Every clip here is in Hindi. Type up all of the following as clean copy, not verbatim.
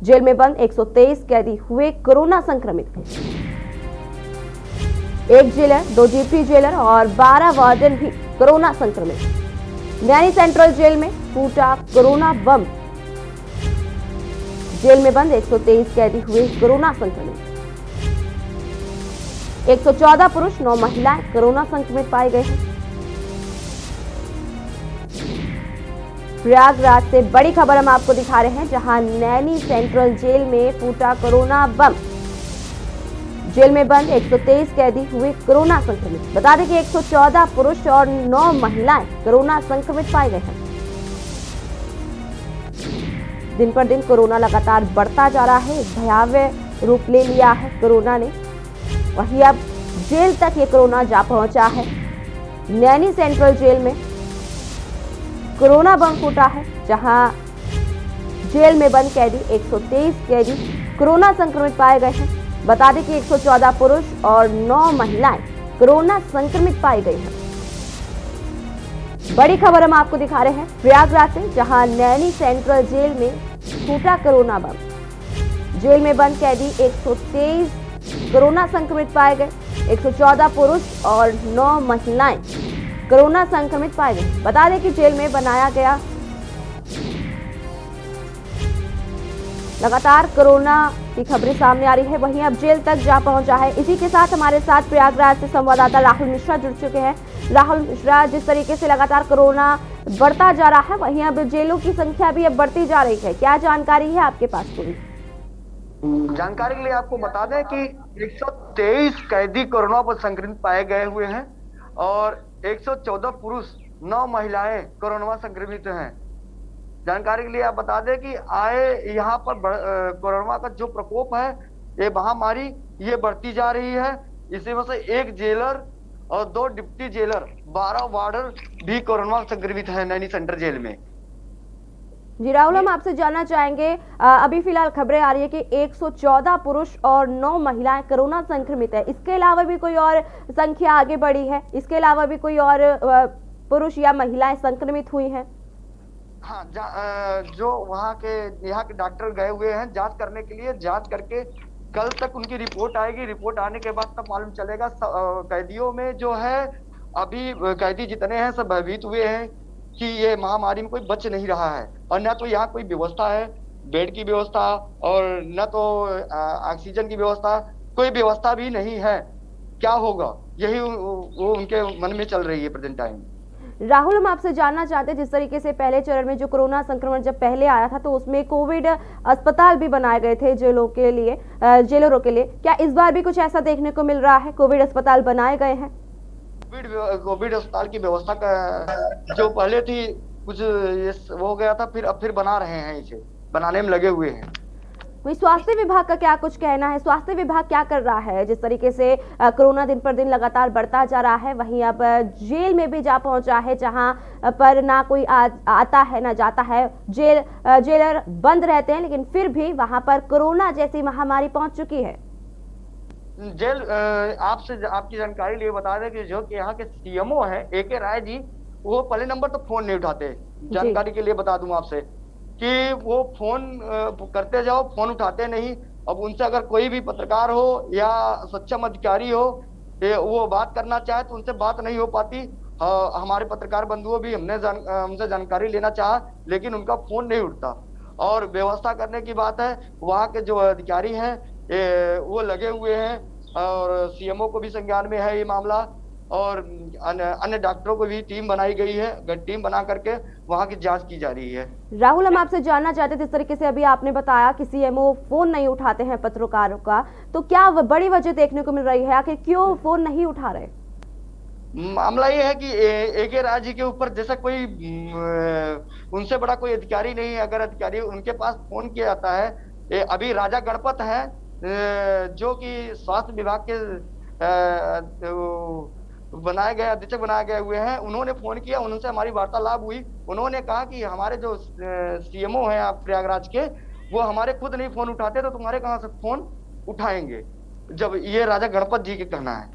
जेल में बंद 123 कैदी हुए कोरोना संक्रमित। एक जेलर, 2 डिप्टी जेलर और 12 वार्डन भी कोरोना संक्रमित। नैनी सेंट्रल जेल में फूटा कोरोना बम। जेल में बंद 123 कैदी हुए कोरोना संक्रमित। 114 पुरुष 9 महिलाएं कोरोना संक्रमित पाए गए हैं। प्रयागराज से बड़ी खबर हम आपको दिखा रहे हैं, जहां नैनी सेंट्रल जेल में फूटा कोरोना बम। जेल में बंद 123 कैदी हुए कोरोना संक्रमित। बता दें कि 114 पुरुष और 9 महिलाएं कोरोना संक्रमित पाए गए हैं। दिन पर दिन कोरोना लगातार बढ़ता जा रहा है, भयावह रूप ले लिया है कोरोना ने। वहीं अब जेल तक ये कोरोना जा पहुंचा है। नैनी सेंट्रल जेल में कोरोना बम फूटा है, जहां जेल में बंद कैदी 123 कैदी कोरोना संक्रमित पाए गए हैं। बता दें कि 114 पुरुष और 9 महिलाएं कोरोना संक्रमित पाई गई हैं। बड़ी खबर हम आपको दिखा रहे हैं प्रयागराज से, जहां नैनी सेंट्रल जेल में फूटा कोरोना बम। जेल में बंद कैदी 123 कोरोना संक्रमित पाए गए। 114 पुरुष और 9 महिलाएं कोरोना संक्रमित पाए गए। बता दें कि जेल में बनाया गया लगातार कोरोना की खबरें सामने आ रही है, वहीं अब जेल तक जा पहुंचा है। इसी के साथ हमारे साथ प्रयागराज से संवाददाता राहुल मिश्रा जुड़ चुके हैं। राहुल मिश्रा, जिस तरीके से लगातार कोरोना बढ़ता जा रहा है, वहीं अब जेलों की संख्या भी अब बढ़ती जा रही है, क्या जानकारी है आपके पास पूरी? जानकारी के लिए आपको बता दें कि 123 कैदी कोरोना पर संक्रमित पाए गए हुए हैं और 114 पुरुष 9 महिलाएं कोरोना संक्रमित हैं। जानकारी के लिए आप बता दें कि यहाँ पर कोरोना का जो प्रकोप है, ये महामारी ये बढ़ती जा रही है। इसी में से एक जेलर और 2 डिप्टी जेलर, 12 वार्डर भी कोरोना संक्रमित है नैनी सेंट्रल जेल में। जी राहुल, हम आपसे जानना चाहेंगे, अभी फिलहाल खबरें आ रही है कि 114 पुरुष और 9 महिलाएं कोरोना संक्रमित है। इसके अलावा भी कोई और संख्या आगे बढ़ी है? इसके अलावा भी कोई और पुरुष या महिलाएं संक्रमित हुई हैं? हाँ, जो यहाँ के डॉक्टर गए हुए हैं जांच करने के लिए। जांच करके कल तक उनकी रिपोर्ट आएगी। रिपोर्ट आने के बाद तब मालूम चलेगा। कैदियों में जो है, अभी कैदी जितने हैं सब भयभीत हुए हैं कि ये महामारी में कोई बच नहीं रहा है, और न तो यहाँ कोई व्यवस्था है, बेड की व्यवस्था, और न तो ऑक्सीजन की व्यवस्था, कोई व्यवस्था भी नहीं है। क्या होगा, यही वो उनके मन में चल रही है प्रेजेंट टाइम। राहुल, हम आपसे जानना चाहते हैं, जिस तरीके से पहले चरण में जो कोरोना संक्रमण जब पहले आया था, तो उसमें कोविड अस्पताल भी बनाए गए थे जेलों के लिए, जेलरों के लिए। क्या इस बार भी कुछ ऐसा देखने को मिल रहा है? कोविड अस्पताल बनाए गए हैं? कोविड अस्पताल की व्यवस्था का जो पहले थी कुछ वो हो गया था, अब फिर बना रहे हैं, इसे बनाने में लगे हुए हैं। वही स्वास्थ्य विभाग का क्या कुछ कहना है? स्वास्थ्य विभाग क्या कर रहा है? जिस तरीके से कोरोना दिन पर दिन लगातार बढ़ता जा रहा है, वहीं अब जेल में भी जा पहुंचा है, जहां पर ना कोई आता है ना जाता है। जेलर बंद रहते हैं, लेकिन फिर भी वहां पर कोरोना जैसी महामारी पहुंच चुकी है। जेल आपकी जानकारी लिए बता दें कि जो कि यहाँ के सीएमओ है AK राय जी, वो पहले नंबर तो फोन नहीं उठाते। जानकारी के लिए बता दूं आपसे कि वो फोन करते जाओ, फोन उठाते नहीं। अब उनसे अगर कोई भी पत्रकार हो या सक्षम अधिकारी हो, वो बात करना चाहे तो उनसे बात नहीं हो पाती। हमारे पत्रकार बंधुओं भी हमसे जानकारी लेना चाहा, लेकिन उनका फोन नहीं उठता। और व्यवस्था करने की बात है, वहाँ के जो अधिकारी हैं वो लगे हुए हैं, और सीएमओ को भी संज्ञान में है ये मामला, और अन्य डॉक्टरों को भी टीम बनाई गई है। टीम बना करके वहां की जांच की जा रही है। राहुल, हम आपसे जानना चाहते थे, जिस तरीके से अभी आपने बताया कि सीएमओ फोन नहीं उठाते हैं पत्रकारों का, तो क्या बड़ी वजह देखने को मिल रही है? आखिर क्यों फोन नहीं उठा रहे? मामला ये है कि AK राय जी के ऊपर जैसा कोई उनसे बड़ा कोई अधिकारी नहीं है। अगर अधिकारी उनके पास फोन किया जाता है, अभी राजा गणपत है जो कि स्वास्थ्य विभाग के बनाए गए अधीक्षक बनाए गए हुए हैं, उन्होंने फोन किया, उनसे हमारी वार्तालाप हुई। उन्होंने कहा कि हमारे जो सीएमओ हैं आप प्रयागराज के, वो हमारे खुद नहीं फोन उठाते, तो तुम्हारे कहाँ से फोन उठाएंगे, जब ये राजा गणपत जी के कहना है।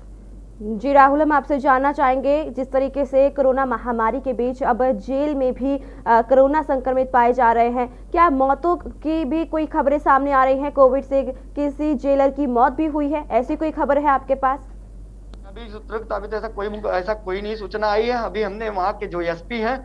जी राहुल, हम आपसे जानना चाहेंगे, जिस तरीके से कोरोना महामारी के बीच अब जेल में भी कोरोना संक्रमित पाए जा रहे हैं, क्या मौतों की भी कोई खबरें सामने आ रही हैं? कोविड से किसी जेलर की मौत भी हुई है, ऐसी कोई खबर है आपके पास? अभी सूत्रक अभी तो ऐसा कोई नहीं सूचना आई है। अभी हमने वहाँ के जो एसपी हैं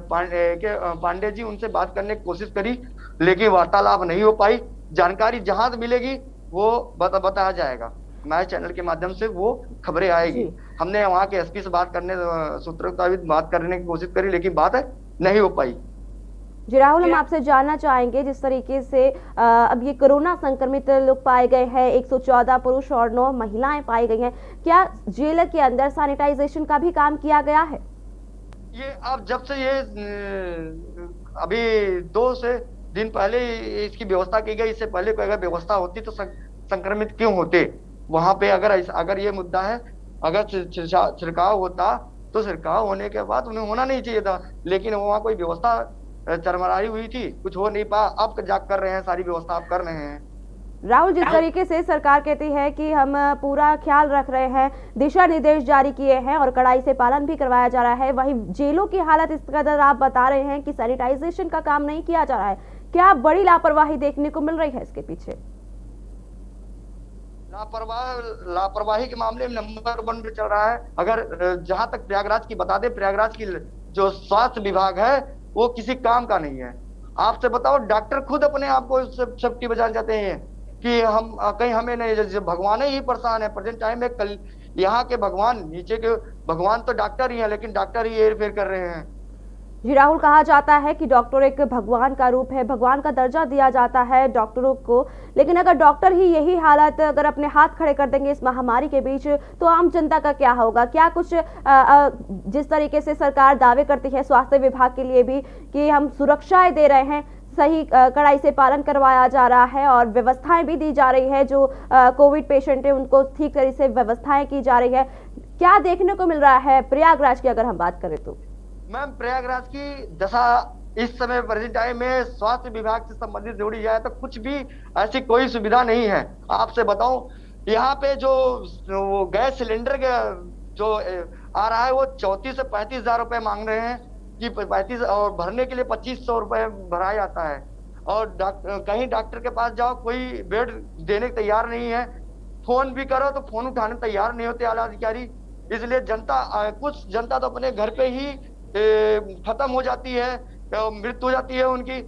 पांडे जी, उनसे बात करने की कोशिश करी, लेकिन वार्तालाप नहीं हो पाई। जानकारी जहां से मिलेगी वो बताया जाएगा, हमारे चैनल के माध्यम से वो खबरें आएगी। जी हमने वहाँ के एसपी से बात करने सूत्रक बात करने की कोशिश करी, लेकिन बात नहीं हो पाई। जी राहुल, हम आपसे जानना चाहेंगे, जिस तरीके से अब ये कोरोना संक्रमित लोग पाए गए हैं, 114 पुरुष और 9 महिलाएं पाई गई हैं, क्या जेल के अंदर सैनिटाइजेशन का भी काम किया गया है? ये अब जब से ये अभी 2 दिन पहले इसकी व्यवस्था की गई, इससे पहले कोई अगर व्यवस्था होती तो संक्रमित क्यों होते वहां पे? अगर ये मुद्दा है, अगर छिड़काव होता तो छिड़काव होने के बाद उन्हें होना नहीं चाहिए था, लेकिन वहाँ कोई व्यवस्था चरमराई हुई थी, कुछ हो नहीं पाया। अब जाग कर रहे हैं, सारी व्यवस्था आप कर रहे हैं। राहुल, जिस तरीके से सरकार कहती है कि हम पूरा ख्याल रख रहे हैं, दिशा निर्देश जारी किए हैं और कड़ाई से पालन भी करवाया जा रहा है, वहीं जेलों की हालत इस कदर आप बता रहे हैं कि सैनिटाइजेशन का काम नहीं किया जा रहा है, क्या बड़ी लापरवाही देखने को मिल रही है इसके पीछे? लापरवाही के मामले में नंबर 1 पे चल रहा है। अगर जहां तक प्रयागराज की बता दें, प्रयागराज की जो स्वास्थ्य विभाग है वो किसी काम का नहीं है। आपसे बताओ, डॉक्टर खुद अपने आप को सेफ्टी बचाना चाहते हैं कि हम कहीं हमें नहीं, जैसे भगवान ही परेशान है प्रेजेंट टाइम में। कल यहाँ के भगवान, नीचे के भगवान तो डॉक्टर ही हैं, लेकिन डॉक्टर ही हेर फेर कर रहे हैं। जी राहुल, कहा जाता है कि डॉक्टर एक भगवान का रूप है, भगवान का दर्जा दिया जाता है डॉक्टरों को, लेकिन अगर डॉक्टर ही यही हालत अगर अपने हाथ खड़े कर देंगे इस महामारी के बीच, तो आम जनता का क्या होगा? क्या कुछ जिस तरीके से सरकार दावे करती है स्वास्थ्य विभाग के लिए भी कि हम सुरक्षाएं दे रहे हैं, सही कड़ाई से पालन करवाया जा रहा है और व्यवस्थाएं भी दी जा रही है, जो कोविड पेशेंट है उनको ठीक तरह से व्यवस्थाएं की जा रही है, क्या देखने को मिल रहा है प्रयागराज की अगर हम बात करें तो? मैम, प्रयागराज की दशा इस समय प्रेजेंट टाइम में स्वास्थ्य विभाग से संबंधित जोड़ी जाए तो कुछ भी ऐसी कोई सुविधा नहीं है। आपसे बताऊं, यहाँ पे जो वो गैस सिलेंडर जो आ रहा है वो 34 से 35 हजार रुपए मांग रहे हैं कि 35, और भरने के लिए 2500 रुपए भरा जाता है। और कहीं डॉक्टर के पास जाओ, कोई बेड देने को तैयार नहीं है। फोन भी करो तो फोन उठाने तैयार नहीं होते आला अधिकारी। इसलिए कुछ जनता तो अपने घर पे ही खत्म हो जाती है, मृत्यु हो जाती है उनकी,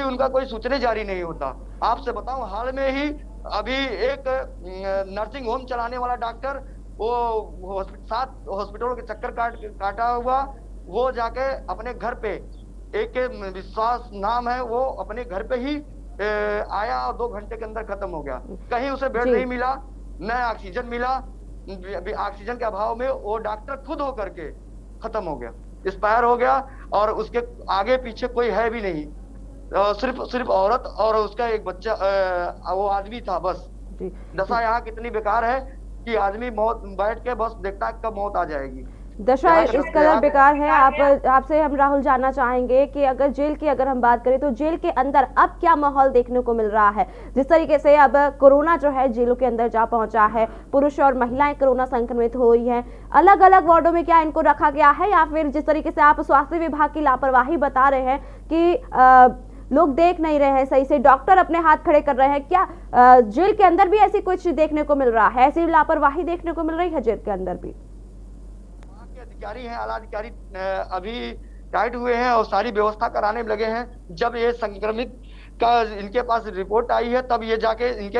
उनका कोई सूचना जारी नहीं होता। आपसे बताऊं, हाल में ही अभी एक नर्सिंग होम चलाने वाला डॉक्टर, वो 7 हॉस्पिटलों के चक्कर काटा हुआ, वो जाके अपने घर पे, एक विश्वास नाम है, वो अपने घर पे ही आया और 2 घंटे के अंदर खत्म हो गया। कहीं उसे बेड नहीं मिला, न ऑक्सीजन मिला। ऑक्सीजन के अभाव में वो डॉक्टर खुद होकर के खत्म हो गया, एक्सपायर हो गया, और उसके आगे पीछे कोई है भी नहीं। सिर्फ औरत और उसका एक बच्चा, वो आदमी था बस। दशा यहाँ कितनी बेकार है कि आदमी मौत बैठ के बस देखता है कब मौत आ जाएगी। दशा इस कदर बेकार है। आपसे हम राहुल जानना चाहेंगे कि अगर जेल की अगर हम बात करें तो जेल के अंदर अब क्या माहौल देखने को मिल रहा है, जिस तरीके से अब कोरोना जो है जेलों के अंदर जा पहुंचा है, पुरुष और महिलाएं कोरोना संक्रमित हो रही हैं, अलग अलग वार्डों में क्या इनको रखा गया है, या फिर जिस तरीके से आप स्वास्थ्य विभाग की लापरवाही बता रहे हैं कि लोग देख नहीं रहे हैं सही से, डॉक्टर अपने हाथ खड़े कर रहे हैं, क्या जेल के अंदर भी ऐसी कुछ देखने को मिल रहा है, ऐसी लापरवाही देखने को मिल रही है जेल के अंदर भी? अधिकारी हैं, आला अधिकारी अभी टाइट हुए हैं और सारी व्यवस्था कराने में लगे हैं। जब ये संक्रमित का इनके पास रिपोर्ट आई है तब ये जाके इनके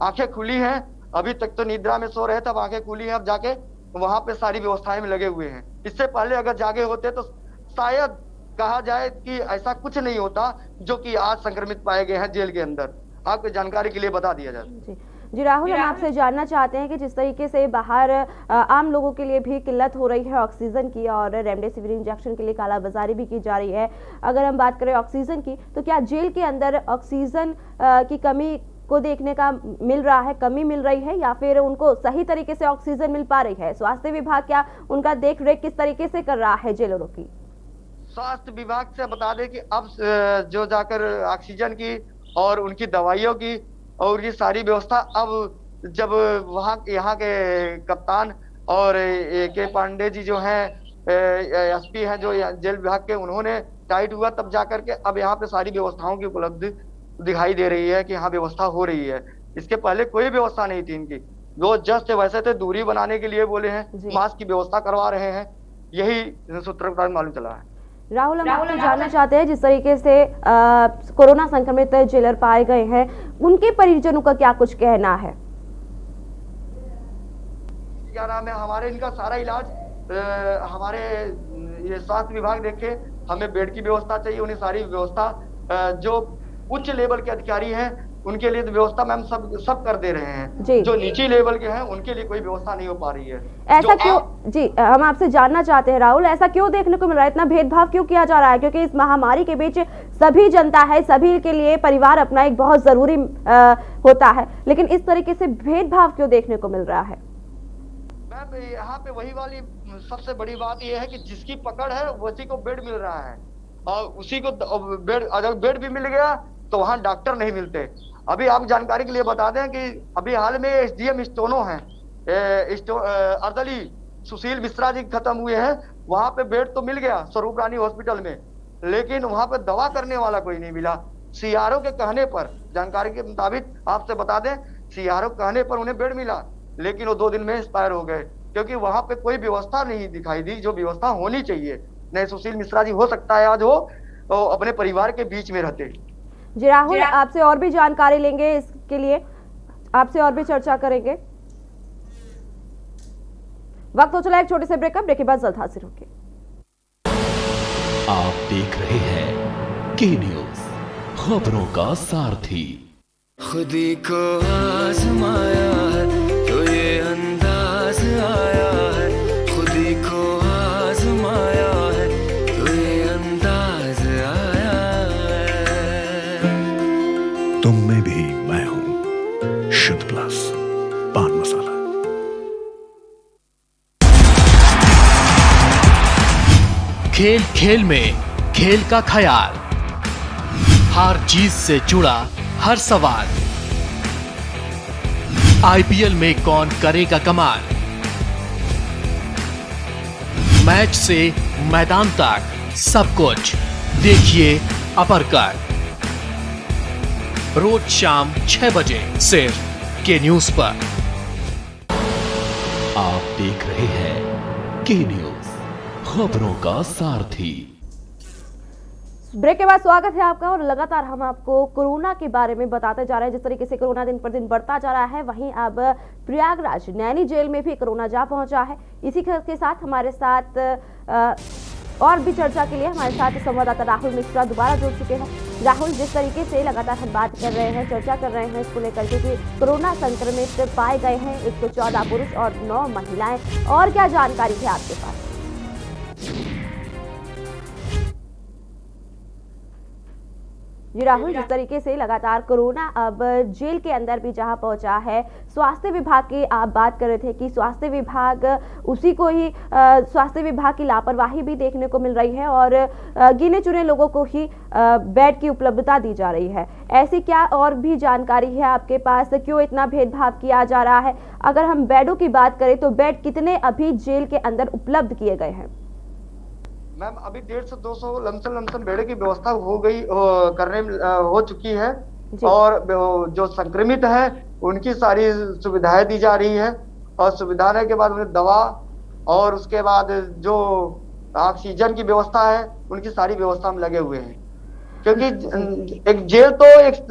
आंखें खुली हैं। अभी तक तो निद्रा में सो रहे, तब आंखें खुली हैं, अब जाके वहां पे सारी व्यवस्थाएं में लगे हुए हैं। इससे पहले अगर जागे होते तो शायद कहा जाए कि ऐसा कुछ नहीं होता जो कि आज संक्रमित पाए गए हैं जेल के अंदर। आपको जानकारी के लिए बता दिया जाए। जी राहुल, हम आपसे जानना चाहते हैं कि जिस तरीके से बाहर आम लोगों के लिए भी किल्लत हो रही है ऑक्सीजन की, और रेमडेसिविर इंजेक्शन के लिए कालाबाजारी भी की जा रही है, अगर हम बात करें ऑक्सीजन की, तो क्या जेल के अंदर ऑक्सीजन की कमी को देखने का मिल रहा है, कमी मिल रही है, या फिर उनको सही तरीके से ऑक्सीजन मिल पा रही है? स्वास्थ्य विभाग क्या उनका देख रेख किस तरीके से कर रहा है जेलरों की? स्वास्थ्य विभाग से बता दें कि अब जो जाकर ऑक्सीजन की और उनकी दवाइयों की और ये सारी व्यवस्था अब जब वहाँ यहाँ के कप्तान और के पांडे जी जो हैं एसपी हैं जो जेल विभाग के, उन्होंने टाइट हुआ तब जाकर के अब यहाँ पे सारी व्यवस्थाओं की उपलब्धि दिखाई दे रही है कि यहाँ व्यवस्था हो रही है। इसके पहले कोई व्यवस्था नहीं थी इनकी। जो जस्ट वैसे थे दूरी बनाने के लिए बोले हैं, मास्क की व्यवस्था करवा रहे हैं, यही सूत्र मालूम चला है। राहुल, हम आपसे जानना चाहते हैं जिस तरीके से कोरोना संक्रमित जेलर पाए गए हैं, उनके परिजनों का क्या कुछ कहना है? क्या नाम है, हमारे इनका सारा इलाज हमारे ये स्वास्थ्य विभाग देखे, हमें बेड की व्यवस्था चाहिए, उन्हें सारी व्यवस्था जो उच्च लेवल के अधिकारी हैं उनके लिए व्यवस्था मैम सब कर दे रहे हैं। जो नीचे लेवल के हैं उनके लिए कोई व्यवस्था नहीं हो पा रही है। ऐसा क्यों? जी, हम आपसे जानना चाहते हैं राहुल, ऐसा क्यों देखने को मिल रहा है, इतना भेदभाव क्यों किया जा रहा है? क्योंकि इस महामारी के बीच सभी जनता है, सभी के लिए परिवार अपना एक बहुत जरूरी होता है, लेकिन इस तरीके से भेदभाव क्यों देखने को मिल रहा है? मैम यहाँ पे वही वाली सबसे बड़ी बात यह है कि जिसकी पकड़ है उसी को बेड मिल रहा है, और उसी को बेड, अगर बेड भी मिल गया तो वहाँ डॉक्टर नहीं मिलते। अभी आप जानकारी के लिए बता दें कि अभी हाल में एसडीएम स्टोनो हैं, अर्दली सुशील मिश्रा जी खत्म हुए हैं, वहां पे बेड तो मिल गया स्वरूप रानी हॉस्पिटल में, लेकिन वहां पे दवा करने वाला कोई नहीं मिला। सीआरओ के कहने पर, जानकारी के मुताबिक आपसे बता दें, सीआरओ कहने पर उन्हें बेड मिला, लेकिन वो 2 दिन में एक्सपायर हो गए, क्योंकि वहां पे कोई व्यवस्था नहीं दिखाई दी जो व्यवस्था होनी चाहिए। नहीं सुशील मिश्रा जी हो सकता है आज वो तो अपने परिवार के बीच में रहते। जी राहुल, आपसे और भी जानकारी लेंगे, इसके लिए आपसे और भी चर्चा करेंगे। वक्त हो चला एक छोटे से ब्रेकअप, ब्रेक के बाद जल्द हाजिर होंगे। आप देख रहे हैं के न्यूज, खबरों का सारथी। खुदी को आजमाया है तो ये अंदाज आया है, खुदी को आजमाया है तो ये अंदाज आया है। तुम में भी मैं हूं, शुद्ध प्लस पान मसाला। खेल खेल में खेल का ख्याल, हर चीज से जुड़ा हर सवाल, आईपीएल में कौन करेगा कमाल, मैच से मैदान तक सब कुछ देखिए अपरकट, रोज शाम 6 बजे सिर्फ के न्यूज पर। आप देख रहे हैं के न्यूज, खबरों का सारथी। ब्रेक के बाद स्वागत है आपका, और लगातार हम आपको कोरोना के बारे में बताते जा रहे हैं। जिस तरीके से कोरोना दिन पर दिन बढ़ता जा रहा है, वहीं अब प्रयागराज नैनी जेल में भी कोरोना जा पहुंचा है। इसी के साथ हमारे साथ और भी चर्चा के लिए हमारे साथ संवाददाता राहुल मिश्रा दोबारा जुड़ चुके हैं। राहुल, जिस तरीके से लगातार हम बात कर रहे हैं, चर्चा कर रहे हैं इसको लेकर के कि कोरोना संक्रमित पाए गए हैं 114 पुरुष और 9 महिलाएं, और क्या जानकारी है आपके पास? जी राहुल, जिस तरीके से लगातार कोरोना अब जेल के अंदर भी जहां पहुंचा है, स्वास्थ्य विभाग की आप बात कर रहे थे कि स्वास्थ्य विभाग उसी को ही स्वास्थ्य विभाग की लापरवाही भी देखने को मिल रही है और गिने चुने लोगों को ही बेड की उपलब्धता दी जा रही है। ऐसी क्या और भी जानकारी है आपके पास, क्यों इतना भेदभाव किया जा रहा है? अगर हम बेडों की बात करें तो बेड कितने अभी जेल के अंदर उपलब्ध किए गए हैं? मैम अभी 150 से 200 लमसम बेड की व्यवस्था हो गई, हो चुकी है, और जो संक्रमित है उनकी सारी सुविधाएं दी जा रही है, और सुविधाएं के बाद उन्हें दवा और उसके बाद जो ऑक्सीजन की व्यवस्था है उनकी सारी व्यवस्था में लगे हुए हैं। क्योंकि एक जेल तो एक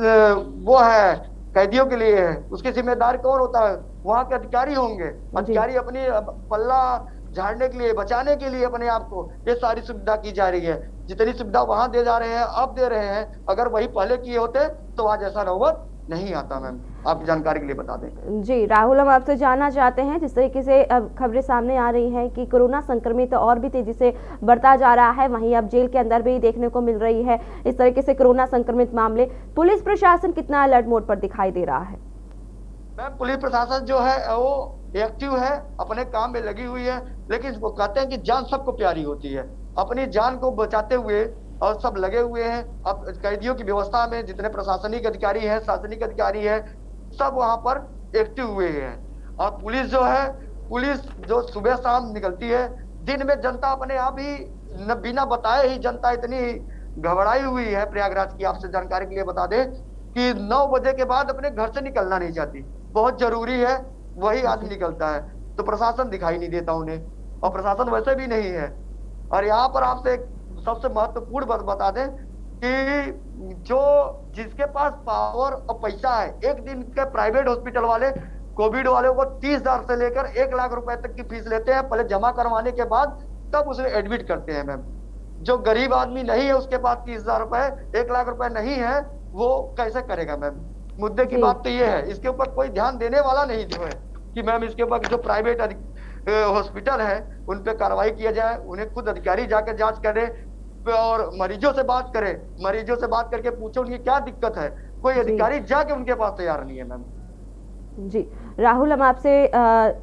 वो है कैदियों के लिए है, उसके जिम्मेदार कौन होता है? वहाँ के अधिकारी होंगे। अधिकारी अपनी पल्ला झाड़ने के लिए, बचाने के लिए अपने आप को ये सारी सुविधा की जा रही है। जितनी सुविधा वहां दे जा रहे हैं, अब दे रहे हैं, अगर वही पहले किए होते तो आज ऐसा नौबत नहीं आता। मैम आपकी जानकारी के लिए बता दें। जी राहुल, हम आपसे जानना चाहते हैं, जिस तरीके से अब खबरें सामने आ रही हैं कि कोरोना संक्रमित और भी तेजी से बढ़ता जा रहा है, वहीं अब जेल के अंदर भी देखने को मिल रही है इस तरीके से कोरोना संक्रमित मामले, पुलिस प्रशासन कितना अलर्ट मोड पर दिखाई दे रहा है? मैम पुलिस प्रशासन जो है वो एक्टिव है, अपने काम में लगी हुई है, लेकिन वो कहते हैं कि जान सबको प्यारी होती है, अपनी जान को बचाते हुए और सब लगे हुए हैं। अब कैदियों की व्यवस्था में जितने प्रशासनिक अधिकारी हैं, शासनिक अधिकारी हैं, सब वहां पर एक्टिव हुए हैं। और पुलिस जो है, पुलिस जो सुबह शाम निकलती है, दिन में जनता अपने आप ही बिना बताए ही जनता इतनी घबराई हुई है प्रयागराज की। आपसे जानकारी के लिए बता दें कि 9 बजे के बाद अपने घर से निकलना नहीं चाहती, बहुत जरूरी है वही आदमी निकलता है। तो प्रशासन दिखाई नहीं देता उन्हें, और प्रशासन वैसे भी नहीं है। और यहाँ पर आपसे एक सबसे महत्वपूर्ण बात बता दें कि जो जिसके पास पावर और पैसा है, एक दिन के प्राइवेट हॉस्पिटल वाले कोविड वाले को 30,000 से लेकर 1 लाख रुपए तक की फीस लेते हैं, पहले जमा करवाने के बाद तब उसे एडमिट करते हैं मैम। जो गरीब आदमी नहीं है, उसके पास 30,000 रुपए 1 लाख रुपए नहीं है, वो कैसे करेगा मैम? मुद्दे की बात तो ये है, इसके ऊपर कोई ध्यान देने वाला नहीं जो है कि मैम इसके ऊपर जो प्राइवेट हॉस्पिटल है उन पे कार्रवाई किया जाए, उन्हें खुद अधिकारी जाकर जांच करे और मरीजों से बात करे, मरीजों से बात करके पूछो उनकी क्या दिक्कत है। कोई अधिकारी जाके उनके पास तैयार नहीं है मैम। जी राहुल, हम आपसे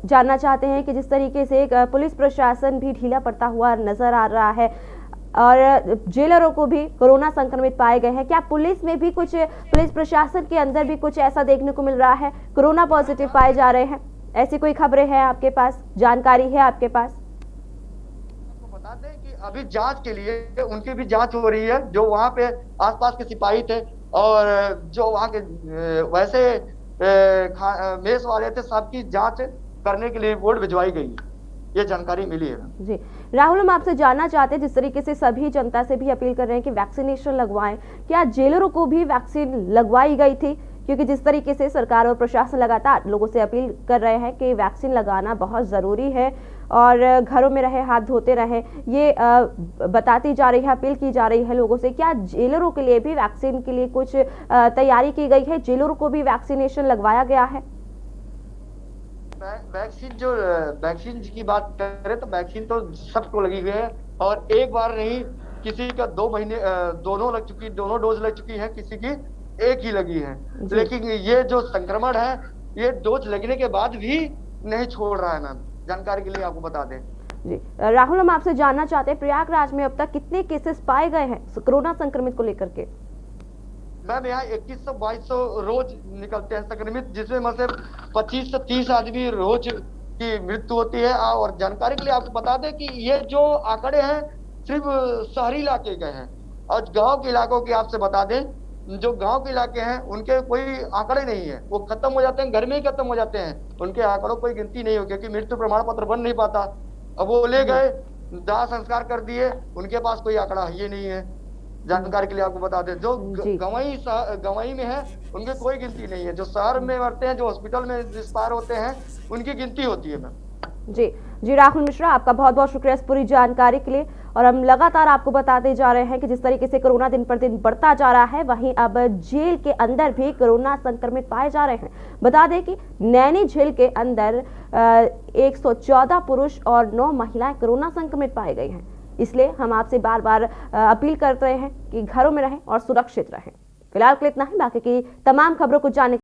जानना चाहते हैं कि जिस तरीके से पुलिस प्रशासन भी ढीला पड़ता हुआ नजर आ रहा है और जेलरों को भी कोरोना संक्रमित पाए गए हैं, क्या पुलिस में भी कुछ, पुलिस प्रशासन के अंदर भी कुछ ऐसा देखने को मिल रहा है, कोरोना पॉजिटिव पाए जा रहे हैं? ऐसी कोई खबरें हैं आपके पास, जानकारी है आपके पास? आपको बता दें कि अभी जांच के लिए उनकी भी जांच हो रही है, जो वहां पे आसपास के सिपाही थे और जो वहां के वैसे मेस वाले थे, सबकी जांच करने के लिए रिपोर्ट भिजवाई गई, ये जानकारी मिली है। जी राहुल, हम आपसे जानना चाहते हैं, जिस तरीके से सभी जनता से भी अपील कर रहे हैं कि वैक्सीनेशन लगवाएं, क्या जेलरों को भी वैक्सीन लगवाई गई थी? क्योंकि जिस तरीके से सरकार और प्रशासन लगातार लोगों से अपील कर रहे हैं कि वैक्सीन लगाना बहुत ज़रूरी है और घरों में रहे, हाथ धोते रहे, ये बताती जा रही है, अपील की जा रही है लोगों से। क्या जेलरों के लिए भी वैक्सीन के लिए कुछ तैयारी की गई है? जेलरों को भी वैक्सीनेशन लगवाया गया है? वैक्सीन की बात करें तो वैक्सीन तो सबको लगी हुई है, और एक बार नहीं, किसी का 2 महीने दोनों लग चुकी, दोनों डोज लग चुकी है, किसी की एक ही लगी है। लेकिन ये जो संक्रमण है, ये डोज लगने के बाद भी नहीं छोड़ रहा है मैम, जानकारी के लिए आपको बता दें। जी राहुल, हम आपसे जानना चाहते हैं, प्रयागराज में अब तक कितने केसेस पाए गए हैं कोरोना संक्रमित को लेकर के? मैम यहाँ 2100-2200 रोज निकलते हैं संक्रमित, जिसमें मतलब 25 से 30 आदमी रोज की मृत्यु होती है। और जानकारी के लिए आपको बता दें कि ये जो आंकड़े हैं सिर्फ शहरी इलाके के हैं, और गांव के इलाकों की आपसे बता दें, जो गांव के इलाके हैं उनके कोई आंकड़े नहीं है, वो खत्म हो जाते हैं, घर में ही खत्म हो जाते हैं, उनके आंकड़ों कोई गिनती नहीं हो, क्योंकि मृत्यु प्रमाण पत्र बन नहीं पाता। अब वो ले गए, दाह संस्कार कर दिए, उनके पास कोई आंकड़ा ये नहीं है। जानकारी के लिए आपको बता दें, जो गंवई में है उनकी कोई गिनती नहीं है, जो शहर में मरते हैं, जो हॉस्पिटल में एक्सपायर होते हैं, उनकी गिनती होती है मैम। जी राहुल मिश्रा, आपका बहुत बहुत शुक्रिया इस पूरी जानकारी के लिए। और हम लगातार आपको बताते जा रहे हैं कि जिस तरीके से कोरोना दिन पर दिन बढ़ता जा रहा है, वहीं अब जेल के अंदर भी कोरोना संक्रमित पाए जा रहे हैं। बता दें कि नैनी जेल के अंदर 114 पुरुष और 9 महिलाएं कोरोना संक्रमित पाए गए हैं। इसलिए हम आपसे बार बार अपील करते हैं कि घरों में रहें और सुरक्षित रहें। फिलहाल के लिए इतना ही, बाकी की तमाम खबरों को जानने